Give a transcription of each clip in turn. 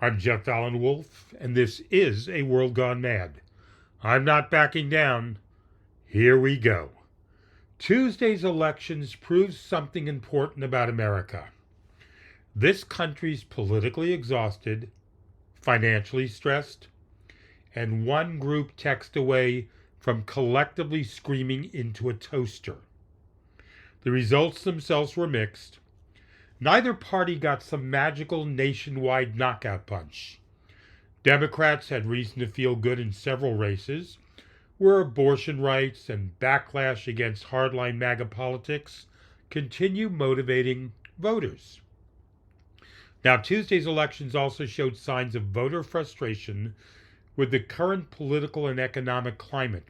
I'm Jeff Allen Wolf, and this is A World Gone Mad. I'm not backing down. Here we go. Tuesday's elections proved something important about America. This country's politically exhausted, financially stressed, and one group text away from collectively screaming into a toaster. The results themselves were mixed. Neither party got some magical nationwide knockout punch. Democrats had reason to feel good in several races, where abortion rights and backlash against hardline MAGA politics continue motivating voters. Now, Tuesday's elections also showed signs of voter frustration with the current political and economic climate,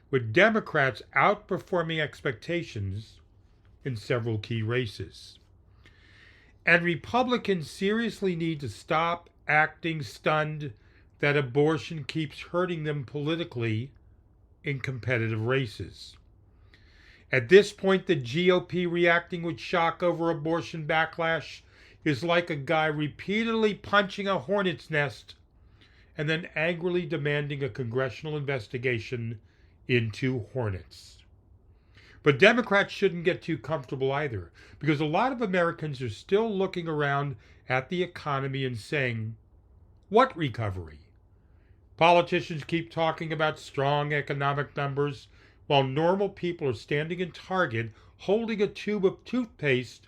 with Democrats outperforming expectations in several key races. And Republicans seriously need to stop acting stunned that abortion keeps hurting them politically in competitive races. At this point, the GOP reacting with shock over abortion backlash is like a guy repeatedly punching a hornet's nest and then angrily demanding a congressional investigation into hornets. But Democrats shouldn't get too comfortable either, because a lot of Americans are still looking around at the economy and saying, what recovery? Politicians keep talking about strong economic numbers, while normal people are standing in Target holding a tube of toothpaste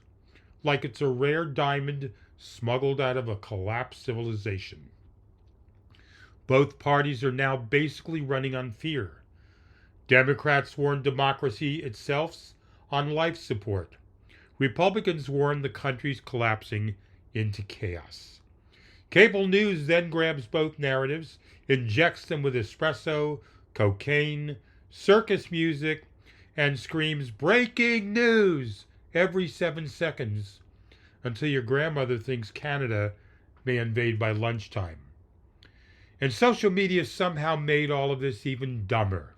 like it's a rare diamond smuggled out of a collapsed civilization. Both parties are now basically running on fear. Democrats warn democracy itself on life support. Republicans warn the country's collapsing into chaos. Cable news then grabs both narratives, injects them with espresso, cocaine, circus music, and screams, "Breaking news!" every 7 seconds until your grandmother thinks Canada may invade by lunchtime. And social media somehow made all of this even dumber.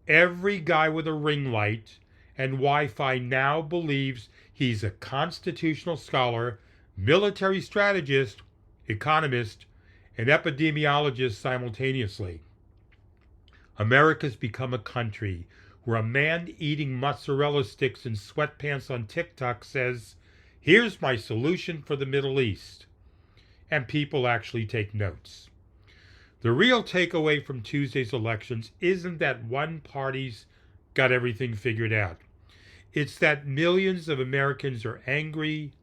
Every guy with a ring light and Wi-Fi now believes he's a constitutional scholar, military strategist, economist, and epidemiologist simultaneously. America's become a country where a man eating mozzarella sticks in sweatpants on TikTok says, "Here's my solution for the Middle East." And people actually take notes. The real takeaway from Tuesday's elections isn't that one party's got everything figured out. It's that millions of Americans are angry,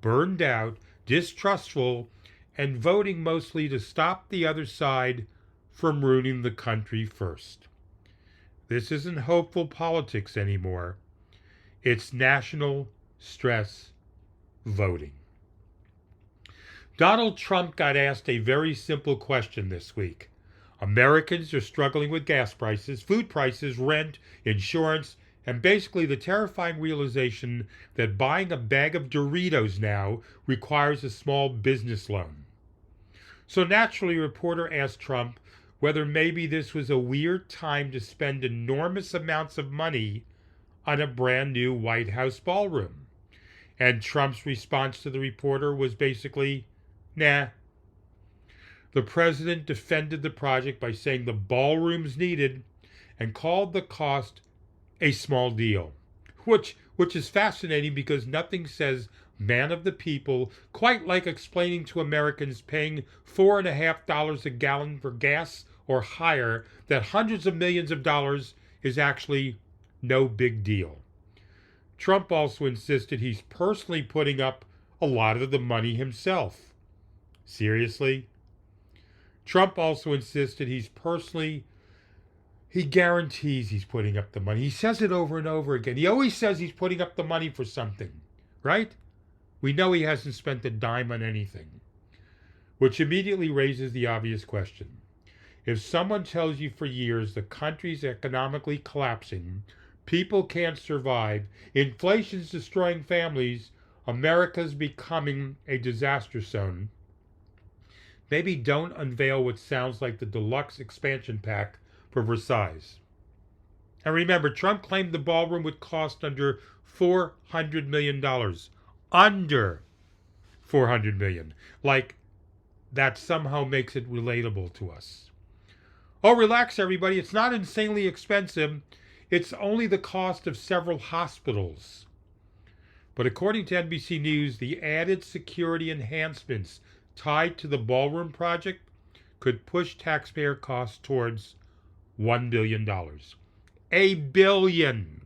burned out, distrustful, and voting mostly to stop the other side from ruining the country first. This isn't hopeful politics anymore. It's national stress voting. Donald Trump got asked a very simple question this week. Americans are struggling with gas prices, food prices, rent, insurance, and basically the terrifying realization that buying a bag of Doritos now requires a small business loan. So naturally, a reporter asked Trump whether maybe this was a weird time to spend enormous amounts of money on a brand new White House ballroom. And Trump's response to the reporter was basically, nah. The president defended the project by saying the ballroom's needed and called the cost a small deal, which is fascinating because nothing says man of the people quite like explaining to Americans paying $4.50 a gallon for gas or higher that hundreds of millions of dollars is actually no big deal. Trump also insisted he's personally putting up a lot of the money himself. Seriously? Trump also insisted he guarantees he's putting up the money. He says it over and over again. He always says he's putting up the money for something, right? We know he hasn't spent a dime on anything, which immediately raises the obvious question. If someone tells you for years the country's economically collapsing, people can't survive, inflation's destroying families, America's becoming a disaster zone, maybe don't unveil what sounds like the deluxe expansion pack for Versailles. And remember, Trump claimed the ballroom would cost under $400 million. Under $400 million. Like that somehow makes it relatable to us. Oh, relax, everybody. It's not insanely expensive. It's only the cost of several hospitals. But according to NBC News, the added security enhancements tied to the ballroom project could push taxpayer costs towards $1 billion. $1 billion.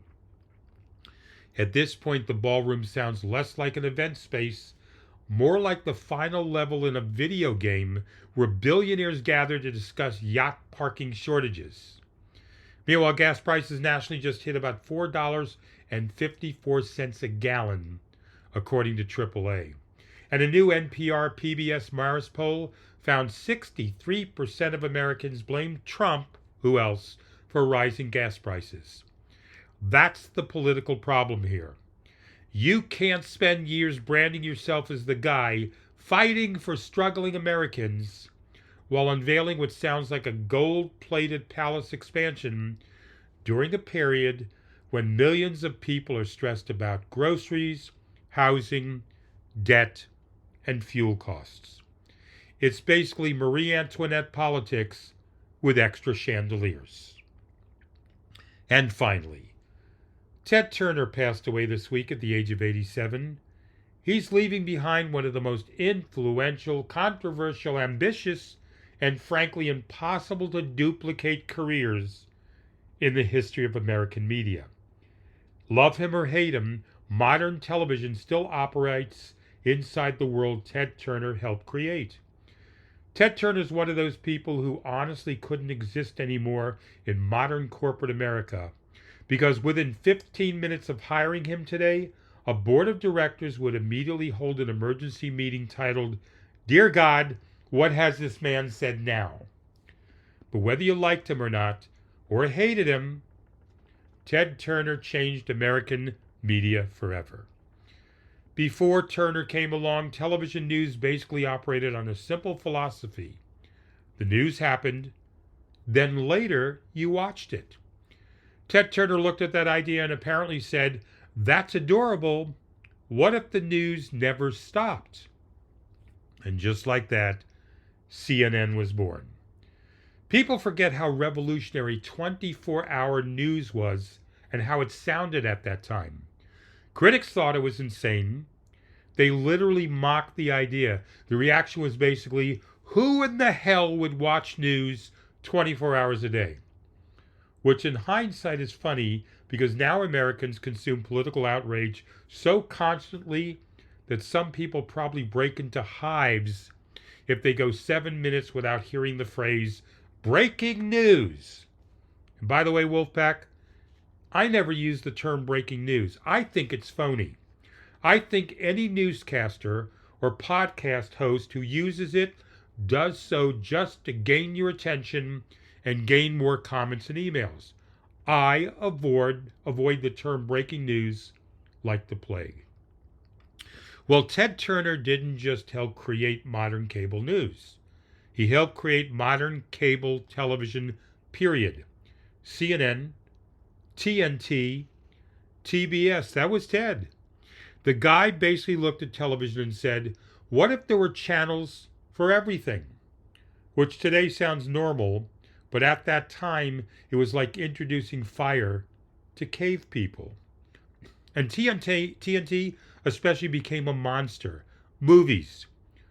At this point, the ballroom sounds less like an event space, more like the final level in a video game where billionaires gather to discuss yacht parking shortages. Meanwhile, gas prices nationally just hit about $4.54 a gallon, according to AAA. And a new NPR PBS Marist poll found 63% of Americans blamed Trump, who else, for rising gas prices. That's the political problem here. You can't spend years branding yourself as the guy fighting for struggling Americans while unveiling what sounds like a gold-plated palace expansion during a period when millions of people are stressed about groceries, housing, debt, and fuel costs. It's basically Marie Antoinette politics with extra chandeliers. And finally, Ted Turner passed away this week at the age of 87. He's leaving behind one of the most influential, controversial, ambitious, and frankly impossible to duplicate careers in the history of American media. Love him or hate him, modern television still operates inside the world Ted Turner helped create. Ted Turner is one of those people who honestly couldn't exist anymore in modern corporate America, because within 15 minutes of hiring him today, a board of directors would immediately hold an emergency meeting titled, "Dear God, what has this man said now?" But whether you liked him or not, or hated him, Ted Turner changed American media forever. Before Turner came along, television news basically operated on a simple philosophy. The news happened, then later you watched it. Ted Turner looked at that idea and apparently said, "That's adorable. What if the news never stopped?" And just like that, CNN was born. People forget how revolutionary 24-hour news was and how it sounded at that time. Critics thought it was insane. They literally mocked the idea. The reaction was basically, who in the hell would watch news 24 hours a day? Which in hindsight is funny, because now Americans consume political outrage so constantly that some people probably break into hives if they go 7 minutes without hearing the phrase, breaking news. And by the way, Wolfpack, I never use the term breaking news. I think it's phony. I think any newscaster or podcast host who uses it does so just to gain your attention and gain more comments and emails. I avoid the term breaking news like the plague. Well, Ted Turner didn't just help create modern cable news. He helped create modern cable television, period. CNN, TNT, TBS, that was Ted. The guy basically looked at television and said, what if there were channels for everything? Which today sounds normal, but at that time, it was like introducing fire to cave people. And TNT especially became a monster. Movies,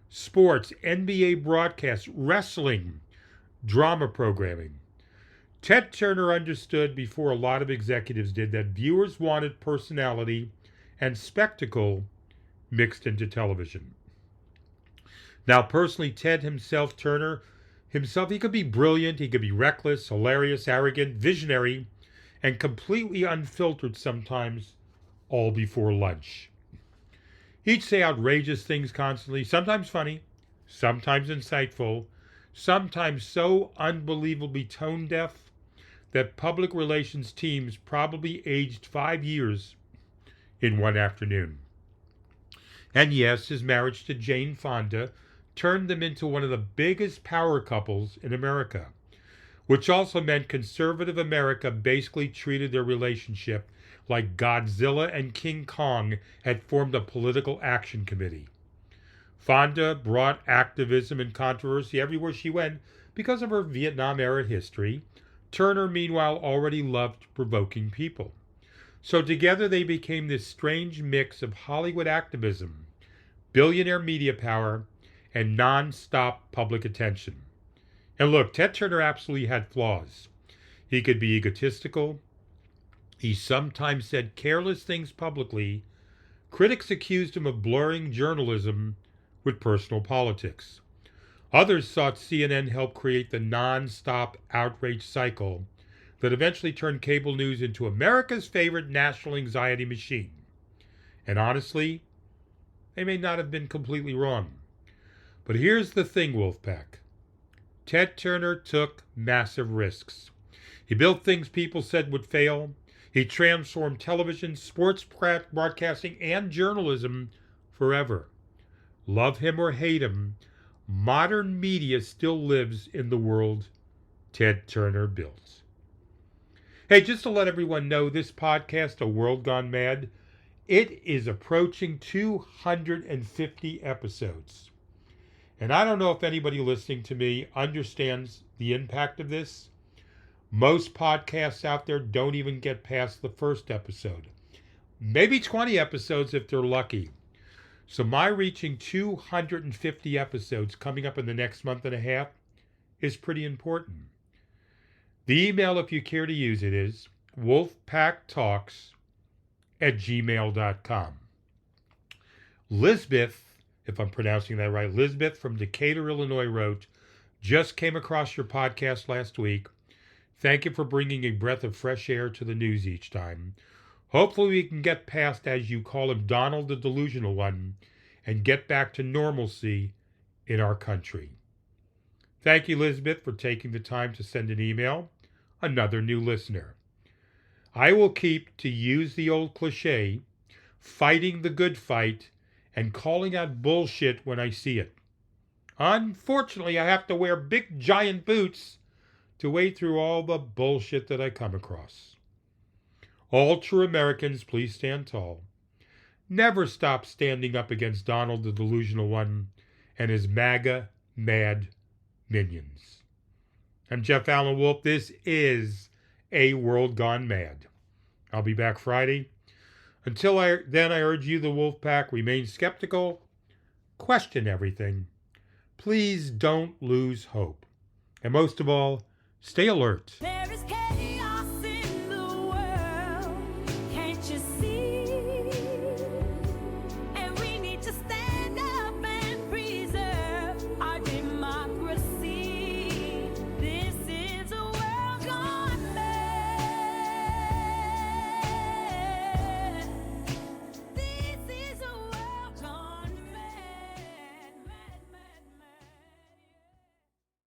sports, NBA broadcasts, wrestling, drama programming. Ted Turner understood before a lot of executives did that viewers wanted personality and spectacle mixed into television. Now, personally, Ted Turner himself, he could be brilliant, he could be reckless, hilarious, arrogant, visionary, and completely unfiltered sometimes, all before lunch. He'd say outrageous things constantly, sometimes funny, sometimes insightful, sometimes so unbelievably tone deaf that public relations teams probably aged 5 years in one afternoon. And yes, his marriage to Jane Fonda turned them into one of the biggest power couples in America, which also meant conservative America basically treated their relationship like Godzilla and King Kong had formed a political action committee. Fonda brought activism and controversy everywhere she went because of her Vietnam-era history. Turner, meanwhile, already loved provoking people. So together they became this strange mix of Hollywood activism, billionaire media power, and non-stop public attention. And look, Ted Turner absolutely had flaws. He could be egotistical. He sometimes said careless things publicly. Critics accused him of blurring journalism with personal politics. Others thought CNN helped create the non-stop outrage cycle that eventually turned cable news into America's favorite national anxiety machine. And honestly, they may not have been completely wrong. But here's the thing, Wolfpack. Ted Turner took massive risks. He built things people said would fail. He transformed television, sports broadcasting, and journalism forever. Love him or hate him, modern media still lives in the world Ted Turner built. Hey, just to let everyone know, this podcast, A World Gone Mad, it is approaching 250 episodes. And I don't know if anybody listening to me understands the impact of this. Most podcasts out there don't even get past the first episode. Maybe 20 episodes if they're lucky. So my reaching 250 episodes coming up in the next month and a half is pretty important. The email, if you care to use it, is wolfpacktalks@gmail.com. Lisbeth, if I'm pronouncing that right, Lisbeth from Decatur, Illinois wrote, "Just came across your podcast last week. Thank you for bringing a breath of fresh air to the news each time. Hopefully we can get past, as you call him, Donald the Delusional One, and get back to normalcy in our country." Thank you, Elizabeth, for taking the time to send an email. Another new listener. I will keep, to use the old cliche, fighting the good fight and calling out bullshit when I see it. Unfortunately, I have to wear big giant boots to wade through all the bullshit that I come across. All true Americans, please stand tall. Never stop standing up against Donald the Delusional One and his MAGA mad minions. I'm Jeff Allen Wolf. This is A World Gone Mad. I'll be back Friday. Until then, I urge you, the Wolf Pack, remain skeptical, question everything. Please don't lose hope. And most of all, stay alert.